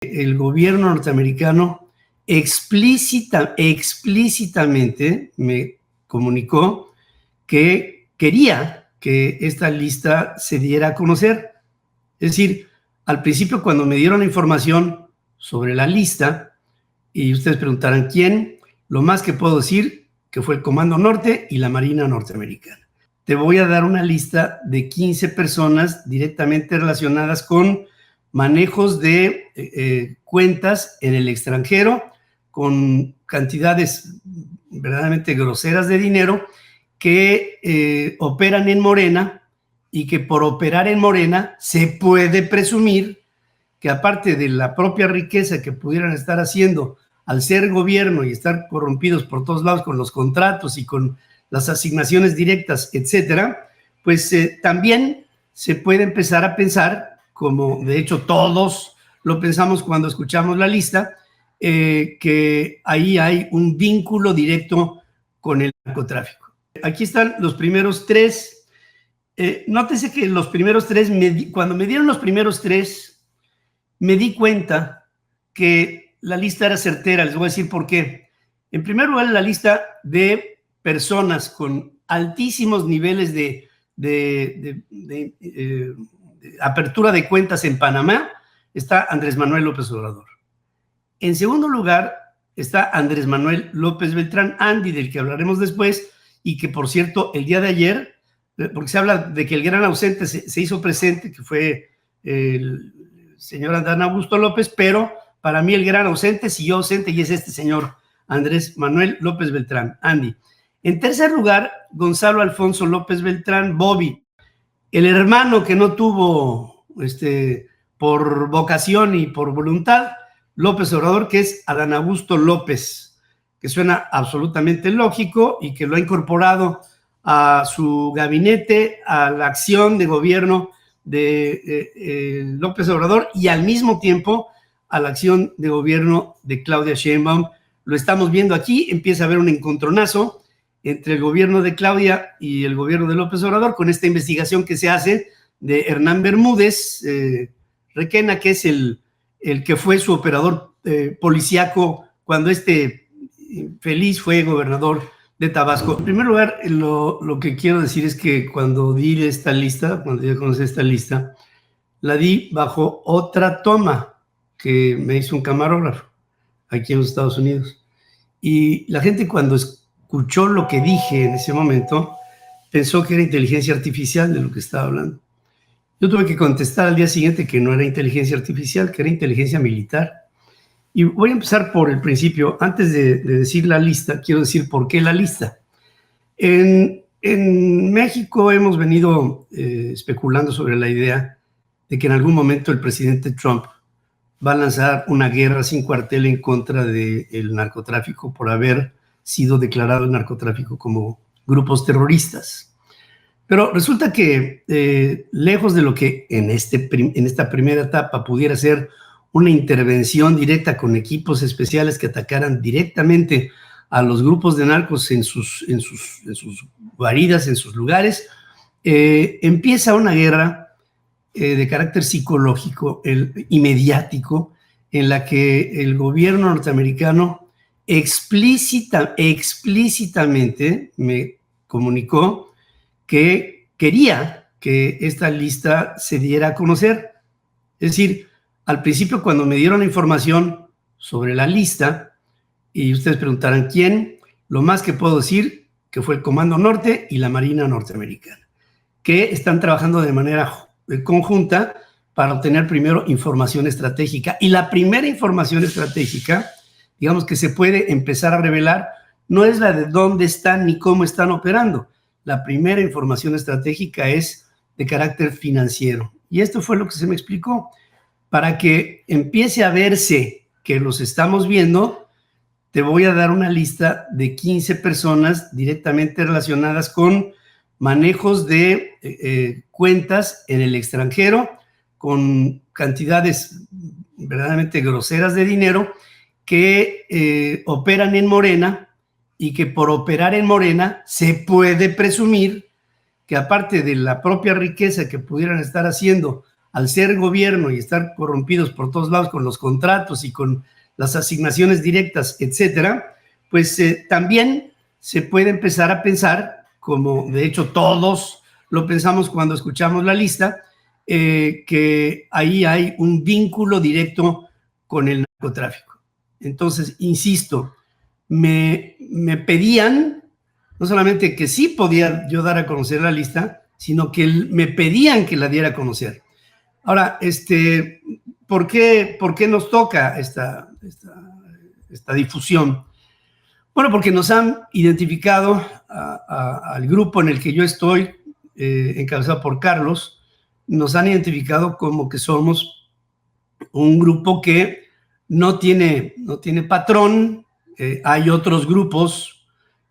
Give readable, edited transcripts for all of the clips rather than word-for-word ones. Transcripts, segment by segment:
El gobierno norteamericano explícitamente me comunicó que quería que esta lista se diera a conocer. Es decir, al principio cuando me dieron la información sobre la lista, y ustedes preguntarán quién, lo más que puedo decir que fue el Comando Norte y la Marina norteamericana. Te voy a dar una lista de 15 personas directamente relacionadas con manejos de cuentas en el extranjero, con cantidades verdaderamente groseras de dinero que operan en Morena y que por operar en Morena se puede presumir que aparte de la propia riqueza que pudieran estar haciendo al ser gobierno y estar corrompidos por todos lados con los contratos y con las asignaciones directas, etcétera, pues también se puede empezar a pensar, como de hecho todos lo pensamos cuando escuchamos la lista, que ahí hay un vínculo directo con el narcotráfico. Aquí están los primeros tres. Nótese que los primeros tres, cuando me dieron los primeros tres, me di cuenta que la lista era certera. Les voy a decir por qué. En primer lugar, la lista de personas con altísimos niveles de apertura de cuentas en Panamá está Andrés Manuel López Obrador. En segundo lugar está Andrés Manuel López Beltrán Andy, del que hablaremos después, y que, por cierto, el día de ayer, porque se habla de que el gran ausente se hizo presente, que fue el señor Adán Augusto López, pero para mí el gran ausente siguió ausente y es este señor Andrés Manuel López Beltrán Andy. En tercer lugar, Gonzalo Alfonso López Beltrán Bobby, el hermano que no tuvo por vocación y por voluntad López Obrador, que es Adán Augusto López, que suena absolutamente lógico y que lo ha incorporado a su gabinete, a la acción de gobierno de López Obrador y al mismo tiempo a la acción de gobierno de Claudia Sheinbaum. Lo estamos viendo aquí, empieza a haber un encontronazo entre el gobierno de Claudia y el gobierno de López Obrador con esta investigación que se hace de Hernán Bermúdez Requena, que es el que fue su operador policíaco cuando infeliz fue gobernador de Tabasco. En primer lugar, lo que quiero decir es que cuando di esta lista, cuando ya conocí esta lista, la di bajo otra toma que me hizo un camarógrafo aquí en los Estados Unidos. Y la gente, cuando escuchó lo que dije en ese momento, pensó que era inteligencia artificial de lo que estaba hablando. Yo tuve que contestar al día siguiente que no era inteligencia artificial, que era inteligencia militar. Y voy a empezar por el principio. Antes de decir la lista, quiero decir por qué la lista. En México hemos venido especulando sobre la idea de que en algún momento el presidente Trump va a lanzar una guerra sin cuartel en contra del narcotráfico por haber sido declarado el narcotráfico como grupos terroristas. Pero resulta que lejos de lo que en esta primera etapa pudiera ser una intervención directa con equipos especiales que atacaran directamente a los grupos de narcos en sus guaridas, en sus lugares, empieza una guerra de carácter psicológico y mediático en la que el gobierno norteamericano explícitamente me comunicó que quería que esta lista se diera a conocer. Es decir, al principio cuando me dieron la información sobre la lista, y ustedes preguntarán quién, lo más que puedo decir que fue el Comando Norte y la Marina norteamericana, que están trabajando de manera conjunta para obtener primero información estratégica. Y la primera información estratégica, digamos, que se puede empezar a revelar, no es la de dónde están ni cómo están operando. La primera información estratégica es de carácter financiero. Y esto fue lo que se me explicó. Para que empiece a verse que los estamos viendo, te voy a dar una lista de 15 personas directamente relacionadas con manejos de cuentas en el extranjero, con cantidades verdaderamente groseras de dinero que operan en Morena y que por operar en Morena se puede presumir que aparte de la propia riqueza que pudieran estar haciendo al ser gobierno y estar corrompidos por todos lados con los contratos y con las asignaciones directas, etcétera, pues también se puede empezar a pensar, como de hecho todos lo pensamos cuando escuchamos la lista, que ahí hay un vínculo directo con el narcotráfico. Entonces, insisto, me pedían, no solamente que sí podía yo dar a conocer la lista, sino que me pedían que la diera a conocer. Ahora, ¿por qué nos toca esta difusión? Bueno, porque nos han identificado al grupo en el que yo estoy, encabezado por Carlos, nos han identificado como que somos un grupo que no tiene patrón. Hay otros grupos,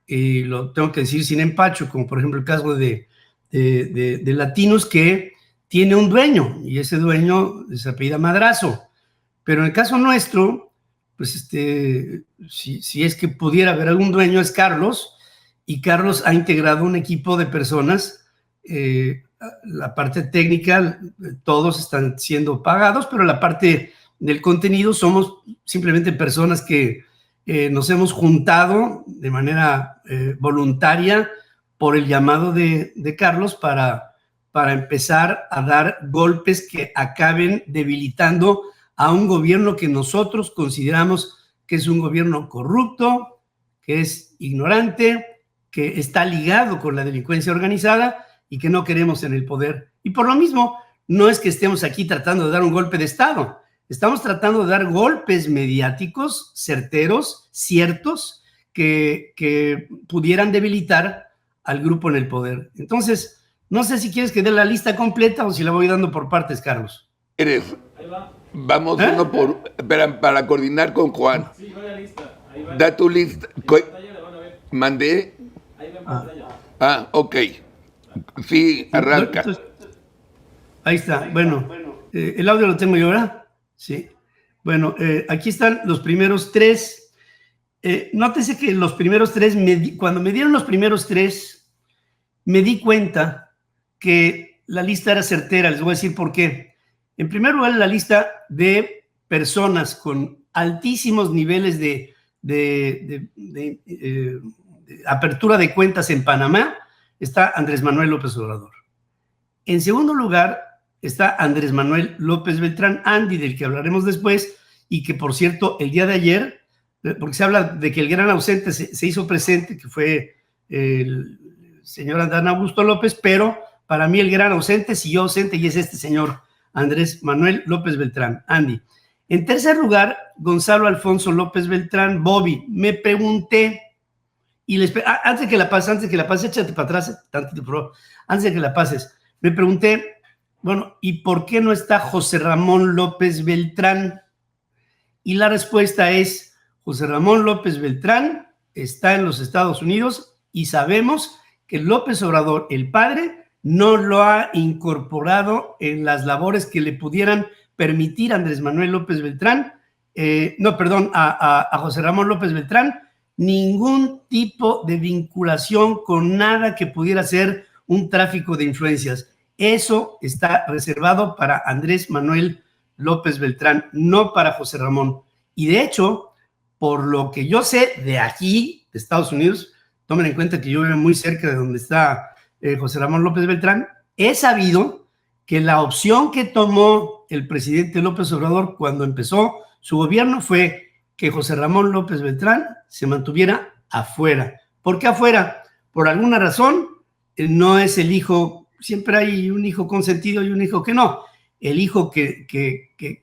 y lo tengo que decir sin empacho, como por ejemplo el caso de Latinos, que tiene un dueño, y ese dueño se apellida Madrazo. Pero en el caso nuestro, pues si es que pudiera haber algún dueño, es Carlos, y Carlos ha integrado un equipo de personas. La parte técnica, todos están siendo pagados, pero la parte del contenido somos simplemente personas que nos hemos juntado de manera voluntaria por el llamado de Carlos para empezar a dar golpes que acaben debilitando a un gobierno que nosotros consideramos que es un gobierno corrupto, que es ignorante, que está ligado con la delincuencia organizada y que no queremos en el poder. Y por lo mismo, no es que estemos aquí tratando de dar un golpe de Estado, estamos tratando de dar golpes mediáticos certeros, ciertos, que pudieran debilitar al grupo en el poder. Entonces, no sé si quieres que dé la lista completa o si la voy dando por partes, Carlos. Vamos uno por... Espera, para coordinar con Juan. Sí, va la lista. Ahí va. Da tu lista. ¿Mandé? Ahí va en pantalla. Ok. Sí, arranca. Ahí está. Bueno, el audio lo tengo yo, ¿verdad? Sí. Bueno, aquí están los primeros tres. Nótese que los primeros tres, cuando me dieron los primeros tres, me di cuenta que la lista era certera. Les voy a decir por qué. En primer lugar, la lista de personas con altísimos niveles de apertura de cuentas en Panamá está Andrés Manuel López Obrador. En segundo lugar está Andrés Manuel López Beltrán, Andy, del que hablaremos después, y que, por cierto, el día de ayer, porque se habla de que el gran ausente se hizo presente, que fue el señor Adán Augusto López, pero para mí el gran ausente siguió ausente y es este señor Andrés Manuel López Beltrán, Andy. En tercer lugar, Gonzalo Alfonso López Beltrán, Bobby. Me pregunté, y antes de que la pases, échate para atrás, tantito, por favor, antes de que la pases, me pregunté, bueno, ¿y por qué no está José Ramón López Beltrán? Y la respuesta es, José Ramón López Beltrán está en los Estados Unidos y sabemos que López Obrador, el padre, no lo ha incorporado en las labores que le pudieran permitir a Andrés Manuel López Beltrán, a José Ramón López Beltrán, ningún tipo de vinculación con nada que pudiera ser un tráfico de influencias. Eso está reservado para Andrés Manuel López Beltrán, no para José Ramón. Y de hecho, por lo que yo sé de aquí, de Estados Unidos, tomen en cuenta que yo vivo muy cerca de donde está José Ramón López Beltrán, he sabido que la opción que tomó el presidente López Obrador cuando empezó su gobierno fue que José Ramón López Beltrán se mantuviera afuera. ¿Por qué afuera? Por alguna razón, no es el hijo, siempre hay un hijo consentido y un hijo que no. El hijo que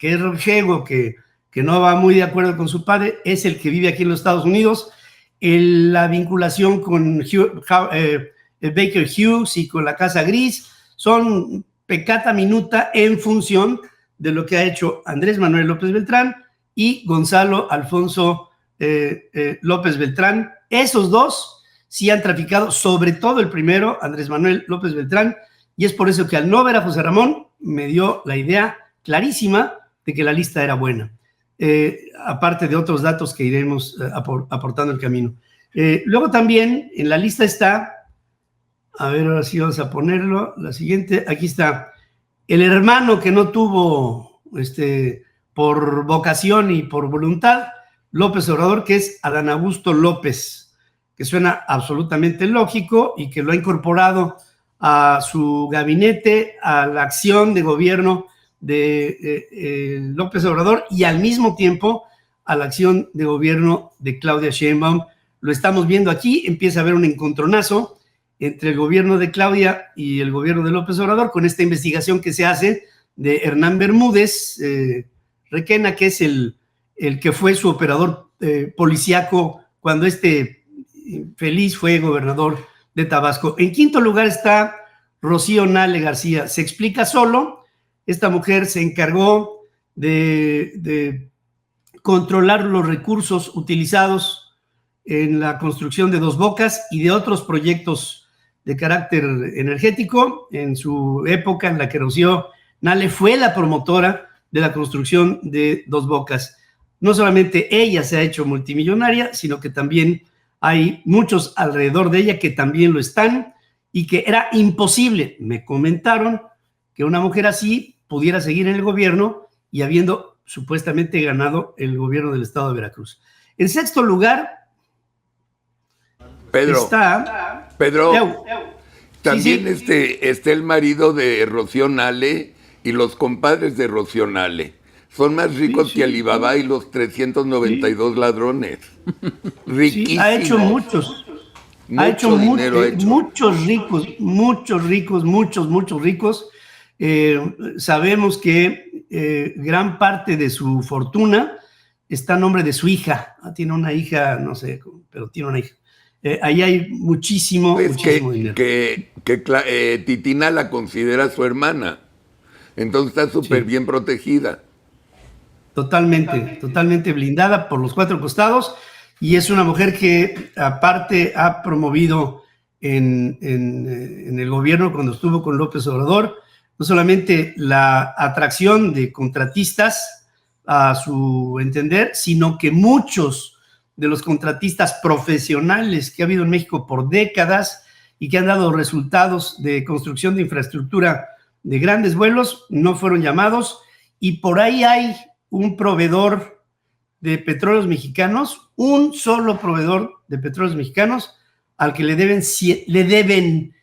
es rojego, que no va muy de acuerdo con su padre, es el que vive aquí en los Estados Unidos. La vinculación con Baker Hughes y con la Casa Gris son peccata minuta en función de lo que ha hecho Andrés Manuel López Beltrán y Gonzalo Alfonso López Beltrán. Esos dos sí han traficado, sobre todo el primero, Andrés Manuel López Beltrán, y es por eso que al no ver a José Ramón me dio la idea clarísima de que la lista era buena, aparte de otros datos que iremos aportando el camino. Luego también en la lista está, a ver, ahora sí vamos a ponerlo, la siguiente, aquí está, El hermano que no tuvo por vocación y por voluntad, López Obrador, que es Adán Augusto López, que suena absolutamente lógico y que lo ha incorporado a su gabinete, a la acción de gobierno de López Obrador y al mismo tiempo a la acción de gobierno de Claudia Sheinbaum. Lo estamos viendo aquí, empieza a haber un encontronazo entre el gobierno de Claudia y el gobierno de López Obrador con esta investigación que se hace de Hernán Bermúdez Requena, que es el que fue su operador policíaco cuando infeliz fue gobernador de Tabasco. En quinto lugar está Rocío Nale García. Se explica solo, esta mujer se encargó de controlar los recursos utilizados en la construcción de Dos Bocas y de otros proyectos de carácter energético. En su época en la que Rocío Nale fue la promotora de la construcción de Dos Bocas. No solamente ella se ha hecho multimillonaria, sino que también hay muchos alrededor de ella que también lo están y que era imposible, me comentaron, que una mujer así pudiera seguir en el gobierno y habiendo supuestamente ganado el gobierno del estado de Veracruz. En sexto lugar está... Pedro, también sí. Está el marido de Rocío Nale y los compadres de Rocío Nale. Son más ricos que Alibaba y los 392 ladrones. Riquísimos. Sí, ha hecho muchos. Muchos ricos. Sabemos que gran parte de su fortuna está a nombre de su hija. Tiene una hija, no sé, pero tiene una hija. Ahí hay muchísimo dinero. Que Titina la considera su hermana. Entonces está súper bien protegida. Totalmente blindada por los cuatro costados, y es una mujer que aparte ha promovido en el gobierno cuando estuvo con López Obrador, no solamente la atracción de contratistas a su entender, sino que muchos de los contratistas profesionales que ha habido en México por décadas y que han dado resultados de construcción de infraestructura de grandes vuelos no fueron llamados, y por ahí hay un proveedor de petróleos mexicanos, un solo proveedor de petróleos mexicanos al que le deben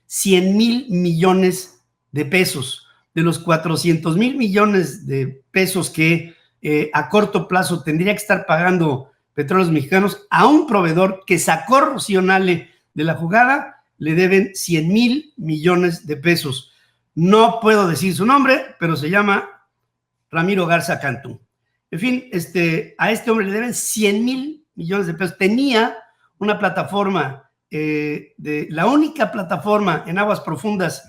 100 mil millones de pesos. De los 400 mil millones de pesos que a corto plazo tendría que estar pagando Petróleos Mexicanos a un proveedor que sacó Rocío Nale de la jugada, le deben 100 mil millones de pesos. No puedo decir su nombre, pero se llama Ramiro Garza Cantú. En fin, a este hombre le deben 100 mil millones de pesos. Tenía una plataforma, la única plataforma en aguas profundas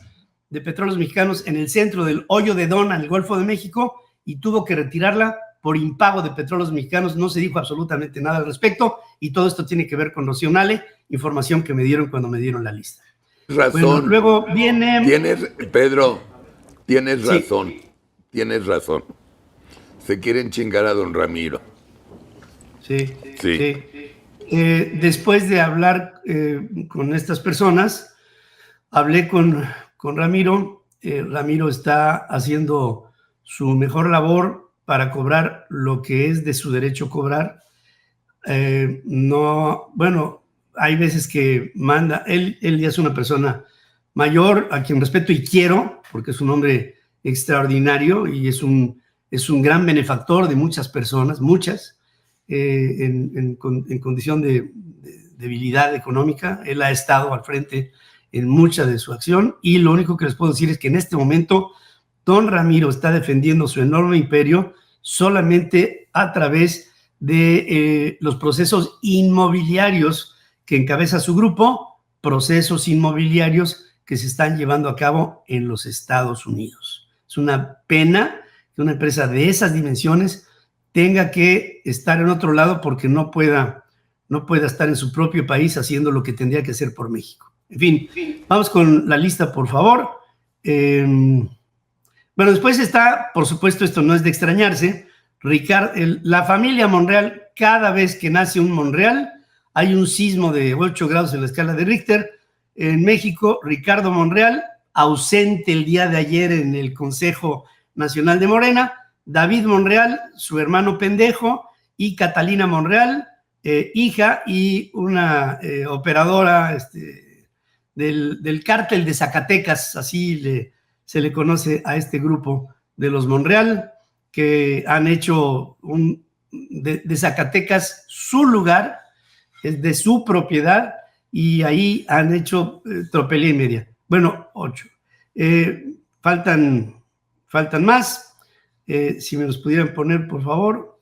de Petróleos Mexicanos en el centro del hoyo de Dona, en el Golfo de México, y tuvo que retirarla por impago de Petróleos Mexicanos. No se dijo absolutamente nada al respecto, y todo esto tiene que ver con Rocío Nale, información que me dieron cuando me dieron la lista. Razón. Bueno, luego viene... Pedro, tienes razón. Sí. Tienes razón. Se quieren chingar a don Ramiro. Sí. Después de hablar con estas personas, hablé con Ramiro. Ramiro está haciendo su mejor labor para cobrar lo que es de su derecho cobrar. Hay veces que manda, él ya es una persona mayor, a quien respeto y quiero, porque es un hombre extraordinario y es un gran benefactor de muchas personas, en condición de debilidad económica. Él ha estado al frente en mucha de su acción, y lo único que les puedo decir es que en este momento don Ramiro está defendiendo su enorme imperio solamente a través de los procesos inmobiliarios que encabeza su grupo, procesos inmobiliarios que se están llevando a cabo en los Estados Unidos. Es una pena que una empresa de esas dimensiones tenga que estar en otro lado porque no pueda estar en su propio país haciendo lo que tendría que hacer por México. En fin, vamos con la lista, por favor. Bueno, después está, por supuesto, esto no es de extrañarse, la familia Monreal. Cada vez que nace un Monreal, hay un sismo de 8 grados en la escala de Richter. En México, Ricardo Monreal ausente el día de ayer en el Consejo Nacional de Morena, David Monreal, su hermano pendejo, y Catalina Monreal, hija y una operadora del cártel de Zacatecas, así se le conoce a este grupo de los Monreal, que han hecho de Zacatecas su lugar, es de su propiedad, y ahí han hecho tropelía y media. Bueno, 8. Faltan más. Si me los pudieran poner, por favor.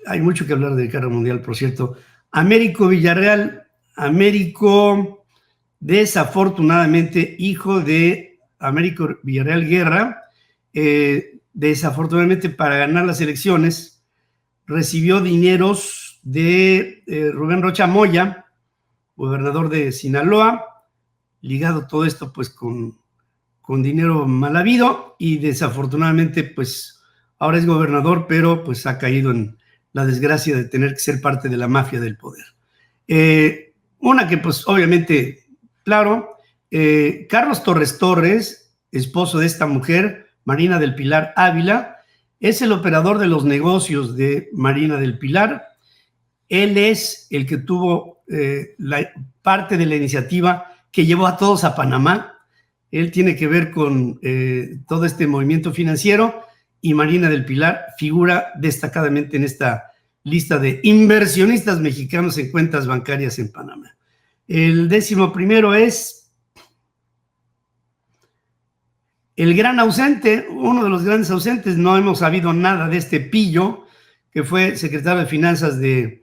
Hay mucho que hablar del carro mundial, por cierto. Américo Villarreal. Américo, desafortunadamente, hijo de Américo Villarreal Guerra, desafortunadamente para ganar las elecciones, recibió dineros de Rubén Rocha Moya, gobernador de Sinaloa, ligado todo esto pues con dinero mal habido, y desafortunadamente pues ahora es gobernador, pero pues ha caído en la desgracia de tener que ser parte de la mafia del poder. Una que pues obviamente, claro, Carlos Torres Torres, esposo de esta mujer, Marina del Pilar Ávila, es el operador de los negocios de Marina del Pilar. Él es el que tuvo la parte de la iniciativa que llevó a todos a Panamá. Él tiene que ver con todo este movimiento financiero, y Marina del Pilar figura destacadamente en esta lista de inversionistas mexicanos en cuentas bancarias en Panamá. El 11º es el gran ausente, uno de los grandes ausentes. No hemos sabido nada de este pillo, que fue secretario de Finanzas de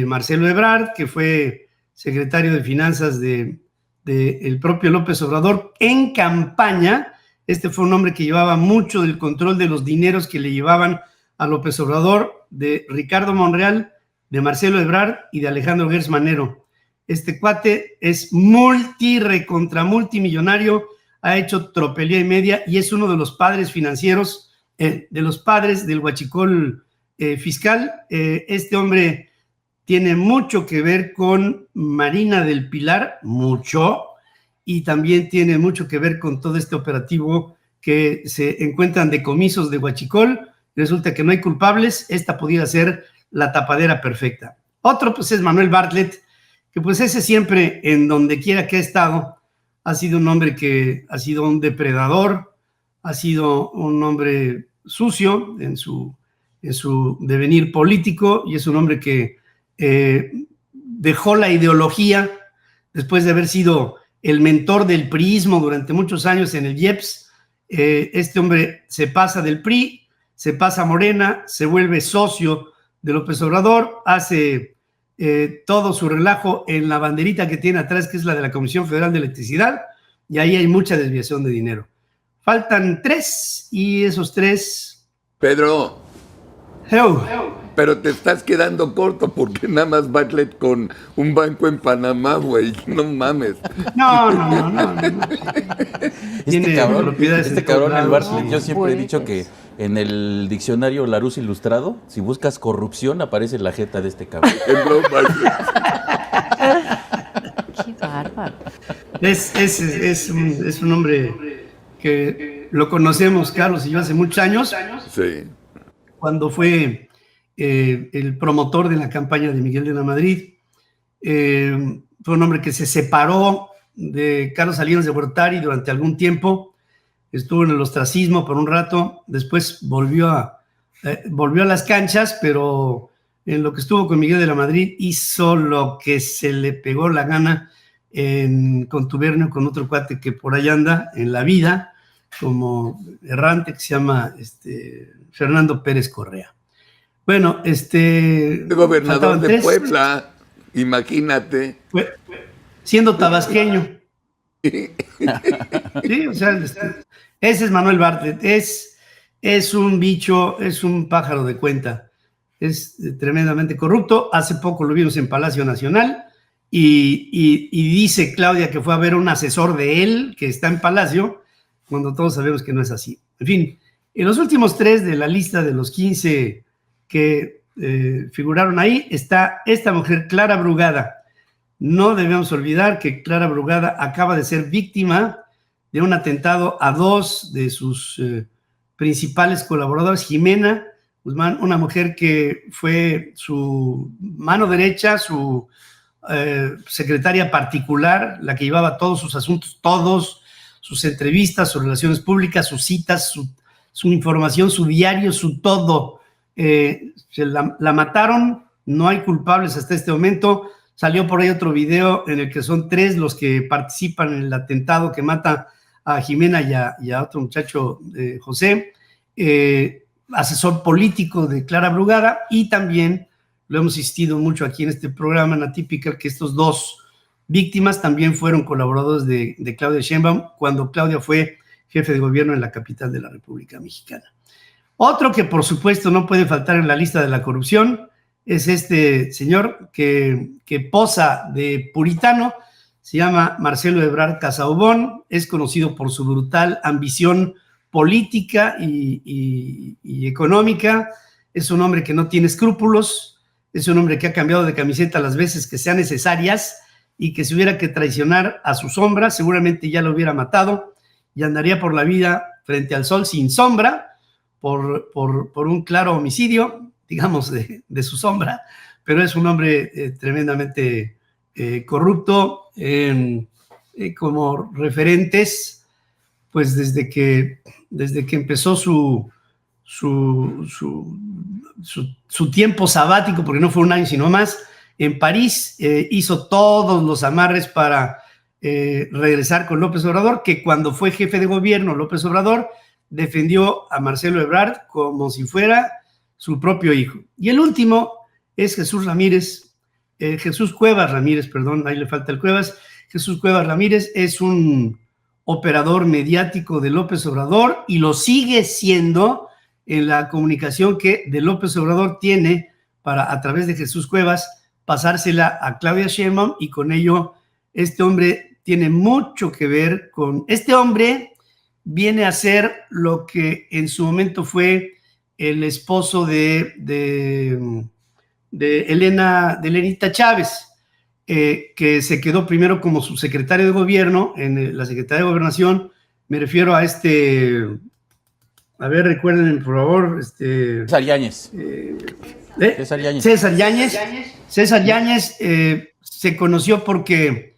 Marcelo Ebrard, que fue secretario de Finanzas de el propio López Obrador en campaña. Este fue un hombre que llevaba mucho del control de los dineros que le llevaban a López Obrador, de Ricardo Monreal, de Marcelo Ebrard y de Alejandro Gertz Manero. Este cuate es multimillonario, ha hecho tropelía y media, y es uno de los padres financieros, de los padres del huachicol fiscal. Este hombre tiene mucho que ver con Marina del Pilar, mucho, y también tiene mucho que ver con todo este operativo que se encuentran decomisos de huachicol. Resulta que no hay culpables. Esta pudiera ser la tapadera perfecta. Otro pues es Manuel Bartlett, que pues ese siempre, en donde quiera que ha estado, ha sido un hombre que ha sido un depredador, ha sido un hombre sucio en su devenir político, y es un hombre que dejó la ideología después de haber sido el mentor del priismo durante muchos años en el IEPS. Este hombre se pasa del PRI, se pasa a Morena, se vuelve socio de López Obrador, hace todo su relajo en la banderita que tiene atrás, que es la de la Comisión Federal de Electricidad, y ahí hay mucha desviación de dinero. Faltan 3, y esos 3... Pedro, pero te estás quedando corto, porque nada más Bartlett con un banco en Panamá, güey. No mames. No. Este cabrón, el Bartlett, yo siempre he dicho que en el diccionario Larousse Ilustrado, si buscas corrupción, aparece la jeta de este cabrón. Qué bárbaro. Es un hombre que lo conocemos, Carlos y yo, hace muchos años. Sí. Cuando fue el promotor de la campaña de Miguel de la Madrid. Fue un hombre que se separó de Carlos Salinas de Gortari durante algún tiempo, estuvo en el ostracismo por un rato, después volvió a las canchas, pero en lo que estuvo con Miguel de la Madrid hizo lo que se le pegó la gana, en contubernio con otro cuate que por ahí anda en la vida como errante, que se llama Fernando Pérez Correa. Bueno, gobernador de Puebla, imagínate. Siendo tabasqueño. Sí, o sea, ese es Manuel Bartlett. Es un bicho, es un pájaro de cuenta. Es tremendamente corrupto. Hace poco lo vimos en Palacio Nacional y dice Claudia que fue a ver un asesor de él que está en Palacio, cuando todos sabemos que no es así. En fin, en los últimos 3 de la lista de los 15 que figuraron ahí está esta mujer, Clara Brugada. No debemos olvidar que Clara Brugada acaba de ser víctima de un atentado a dos de sus principales colaboradores, Jimena Guzmán, una mujer que fue su mano derecha, su secretaria particular, la que llevaba todos sus asuntos, todos sus entrevistas, sus relaciones públicas, sus citas, su información, su diario, su todo. La mataron, no hay culpables hasta este momento. Salió por ahí otro video en el que son 3 los que participan en el atentado que mata a Jimena y a otro muchacho, José, asesor político de Clara Brugada, y también lo hemos insistido mucho aquí en este programa, en Atypical, que estos 2 víctimas también fueron colaboradores de Claudia Sheinbaum cuando Claudia fue jefe de gobierno en la capital de la República Mexicana. Otro que por supuesto no puede faltar en la lista de la corrupción es este señor que posa de puritano, se llama Marcelo Ebrard Casaubon, es conocido por su brutal ambición política y económica, es un hombre que no tiene escrúpulos, es un hombre que ha cambiado de camiseta las veces que sean necesarias y que si hubiera que traicionar a su sombra, seguramente ya lo hubiera matado y andaría por la vida frente al sol sin sombra por un claro homicidio, digamos, de su sombra, pero es un hombre tremendamente corrupto. Como referentes, pues desde que empezó su tiempo sabático, porque no fue un año sino más, en París, hizo todos los amarres para regresar con López Obrador, que cuando fue jefe de gobierno López Obrador defendió a Marcelo Ebrard como si fuera su propio hijo. Y el último es Jesús Cuevas Ramírez, perdón, ahí le falta el Cuevas. Jesús Cuevas Ramírez es un operador mediático de López Obrador y lo sigue siendo en la comunicación que de López Obrador tiene para, a través de Jesús Cuevas, pasársela a Claudia Sheinbaum, y con ello este hombre tiene mucho que ver con... Este hombre viene a ser lo que en su momento fue el esposo de Elenita Chávez, que se quedó primero como subsecretario de gobierno en la Secretaría de Gobernación. Me refiero a a ver, recuerden por favor, César Yáñez. César Yáñez se conoció porque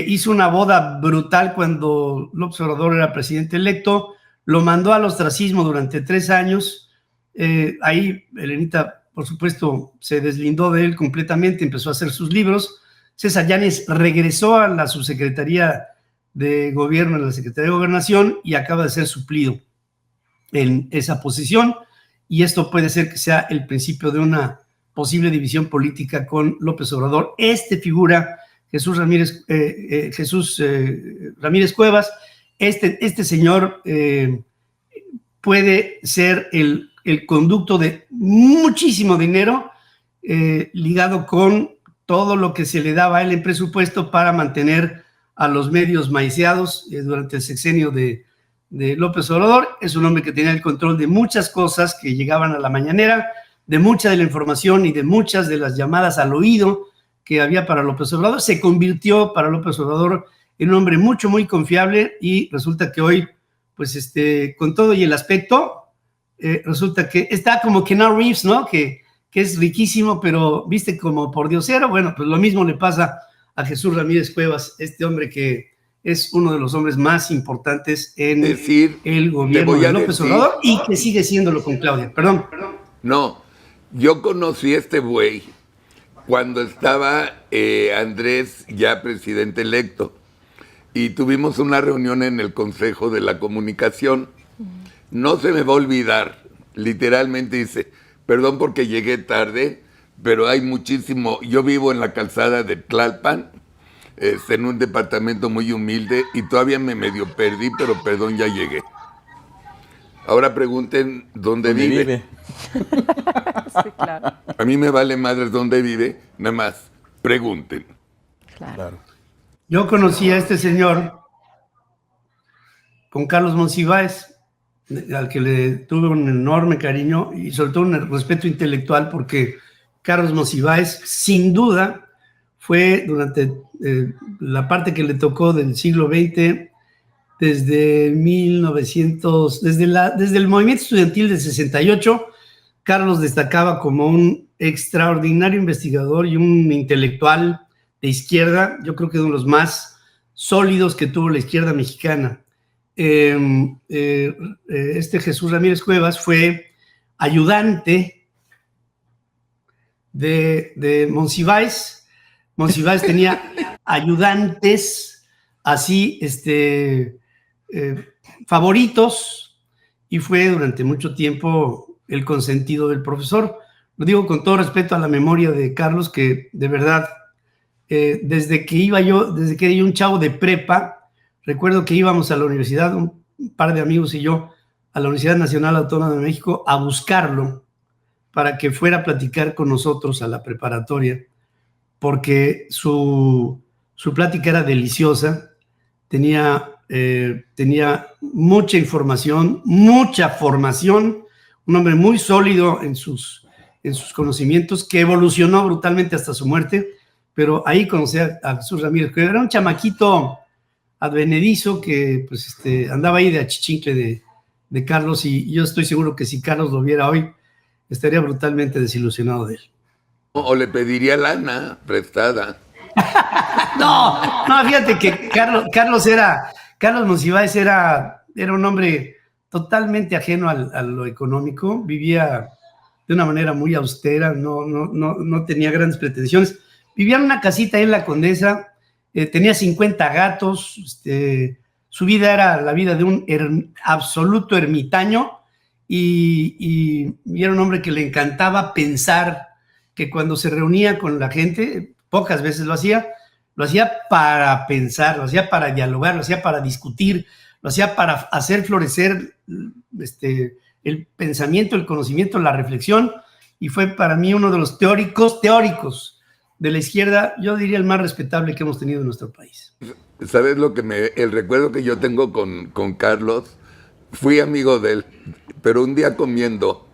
hizo una boda brutal cuando López Obrador era presidente electo, lo mandó al ostracismo durante 3 años. Ahí Elenita, por supuesto, se deslindó de él completamente, empezó a hacer sus libros. César Yáñez regresó a la subsecretaría de gobierno, en la Secretaría de Gobernación, y acaba de ser suplido en esa posición, y esto puede ser que sea el principio de una posible división política con López Obrador. Figura Jesús Ramírez Cuevas. Este señor puede ser el conducto de muchísimo dinero ligado con todo lo que se le daba a él en presupuesto para mantener a los medios maiciados durante el sexenio de López Obrador. Es un hombre que tenía el control de muchas cosas que llegaban a la mañanera, de mucha de la información y de muchas de las llamadas al oído que había para López Obrador. Se convirtió para López Obrador en un hombre muy confiable, y resulta que hoy, pues con todo y el aspecto, resulta que está como Keanu Reeves, ¿no? Que es riquísimo, pero viste como por diosero. Bueno, pues lo mismo le pasa a Jesús Ramírez Cuevas, este hombre que es uno de los hombres más importantes en el gobierno de López Obrador, y que sigue siéndolo con Claudia. Perdón. No, yo conocí a este güey cuando estaba Andrés ya presidente electo, y tuvimos una reunión en el Consejo de la Comunicación. No se me va a olvidar, literalmente dice, perdón porque llegué tarde, pero hay muchísimo, yo vivo en la calzada de Tlalpan, en un departamento muy humilde, y todavía me medio perdí, pero perdón, ya llegué. Ahora pregunten dónde vive. Sí, claro. A mí me vale madres dónde vive, nada más pregunten. Claro. Yo conocí a este señor con Carlos Monsiváis, al que le tuve un enorme cariño y sobre todo un respeto intelectual, porque Carlos Monsiváis, sin duda, fue durante la parte que le tocó del siglo XX desde 1900, desde el movimiento estudiantil del 68, Carlos destacaba como un extraordinario investigador y un intelectual de izquierda, yo creo que uno de los más sólidos que tuvo la izquierda mexicana. Jesús Ramírez Cuevas fue ayudante de Monsiváis. Monsiváis tenía ayudantes así, favoritos, y fue durante mucho tiempo el consentido del profesor. Lo digo con todo respeto a la memoria de Carlos, que de verdad, desde que era yo un chavo de prepa, recuerdo que íbamos a la universidad, un par de amigos y yo, a la Universidad Nacional Autónoma de México a buscarlo para que fuera a platicar con nosotros a la preparatoria, porque su plática era deliciosa, tenía mucha información, mucha formación, un hombre muy sólido en sus conocimientos, que evolucionó brutalmente hasta su muerte, pero ahí conocí a Jesús Ramírez, que era un chamaquito advenedizo que pues, andaba ahí de achichincle de Carlos, y yo estoy seguro que si Carlos lo viera hoy, estaría brutalmente desilusionado de él. O le pediría lana prestada. No, fíjate que Carlos Monsiváis era un hombre totalmente ajeno a lo económico, vivía de una manera muy austera, no tenía grandes pretensiones, vivía en una casita ahí en la Condesa, tenía 50 gatos, su vida era la vida de un absoluto ermitaño, y era un hombre que le encantaba pensar, que cuando se reunía con la gente, pocas veces lo hacía para pensar, lo hacía para dialogar, lo hacía para discutir, lo hacía para hacer florecer el pensamiento, el conocimiento, la reflexión, y fue para mí uno de los teóricos de la izquierda, yo diría el más respetable que hemos tenido en nuestro país. ¿Sabes el recuerdo que yo tengo con Carlos? Fui amigo de él, pero un día comiendo,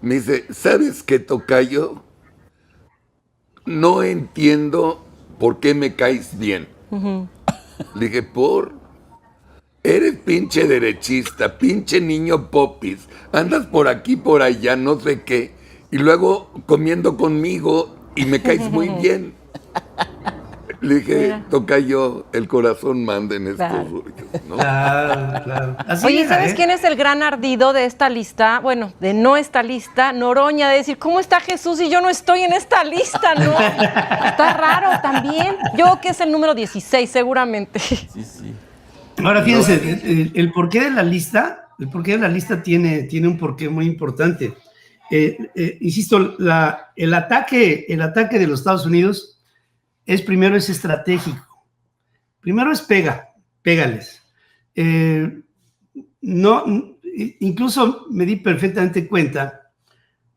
me dice, ¿sabes qué, tocayo? No entiendo por qué me caes bien. Le dije, eres pinche derechista, pinche niño popis, andas por aquí, por allá, no sé qué, y luego comiendo conmigo y me caes muy bien. Le dije, tocayo, el corazón manda en estos rollos, ¿no? Claro. Oye, ¿sabes quién es el gran ardido de esta lista? Bueno, de no esta lista, Noroña, de decir, ¿cómo está Jesús y yo no estoy en esta lista, no? Está raro también. Yo que es el número 16, seguramente. Sí. Ahora, fíjense, el porqué de la lista tiene un porqué muy importante. Insisto, el ataque de los Estados Unidos primero es estratégico. Primero es pégales. Incluso me di perfectamente cuenta,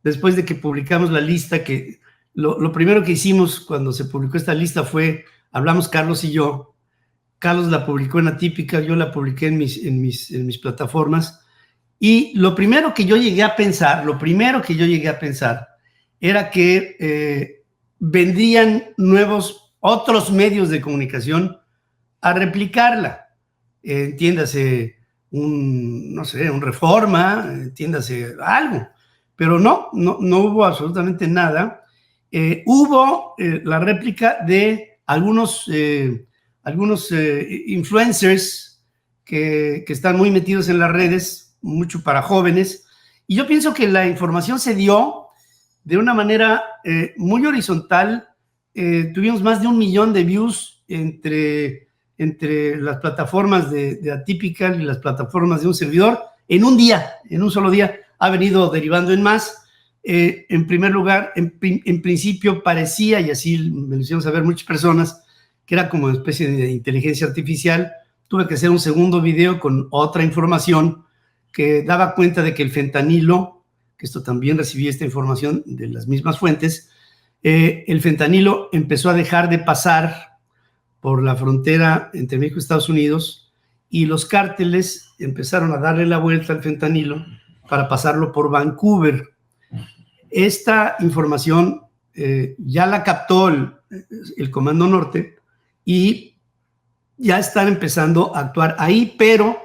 después de que publicamos la lista, que lo primero que hicimos cuando se publicó esta lista fue, hablamos Carlos y yo. Carlos la publicó en Atípica, yo la publiqué en mis plataformas, y lo primero que yo llegué a pensar era que vendrían otros medios de comunicación a replicarla. Entiéndase un Reforma, entiéndase algo, pero no hubo absolutamente nada. Hubo la réplica de algunos influencers que están muy metidos en las redes, mucho para jóvenes, y yo pienso que la información se dio de una manera muy horizontal. Tuvimos más de 1 millón de views entre las plataformas de Atypical y las plataformas de un servidor en un solo día. Ha venido derivando en más. En primer lugar, en principio parecía, y así me lo hicieron saber muchas personas, que era como una especie de inteligencia artificial. Tuve que hacer un segundo video con otra información que daba cuenta de que el fentanilo, que esto también recibí esta información de las mismas fuentes, el fentanilo empezó a dejar de pasar por la frontera entre México y Estados Unidos, y los cárteles empezaron a darle la vuelta al fentanilo para pasarlo por Vancouver. Esta información ya la captó el Comando Norte, y ya están empezando a actuar ahí, pero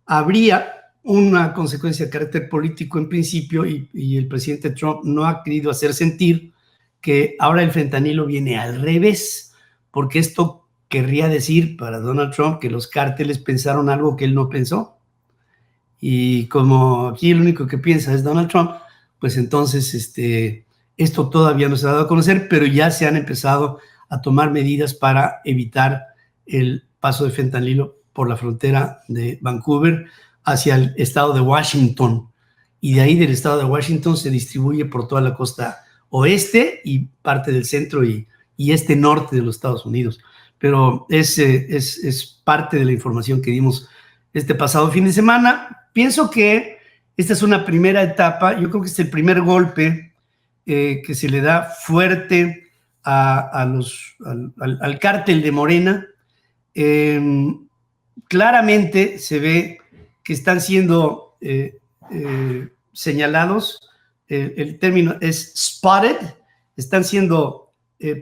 habría una consecuencia de carácter político en principio y el presidente Trump no ha querido hacer sentir que ahora el fentanilo viene al revés, porque esto querría decir para Donald Trump que los cárteles pensaron algo que él no pensó. Y como aquí el único que piensa es Donald Trump, pues entonces esto todavía no se ha dado a conocer, pero ya se han empezado a tomar medidas para evitar el paso de fentanilo por la frontera de Vancouver hacia el estado de Washington. Y de ahí del estado de Washington se distribuye por toda la costa oeste y parte del centro y este norte de los Estados Unidos. Pero es parte de la información que dimos este pasado fin de semana. Pienso que esta es una primera etapa. Yo creo que es el primer golpe que se le da fuerte al cártel de Morena. Claramente se ve que están siendo señalados. El término es spotted. Están siendo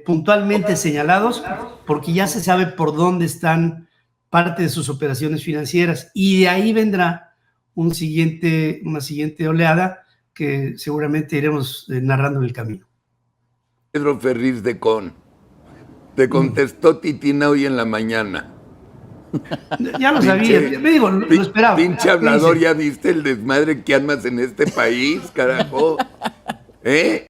puntualmente señalados porque ya se sabe por dónde están parte de sus operaciones financieras, y de ahí vendrá una siguiente oleada que seguramente iremos narrando en el camino. Pedro Ferriz de Con, te contestó Titina hoy en la mañana. Ya lo sabía, me digo, lo esperaba. Pinche hablador, ¿ya viste el desmadre que armas en este país, carajo? ¿Eh?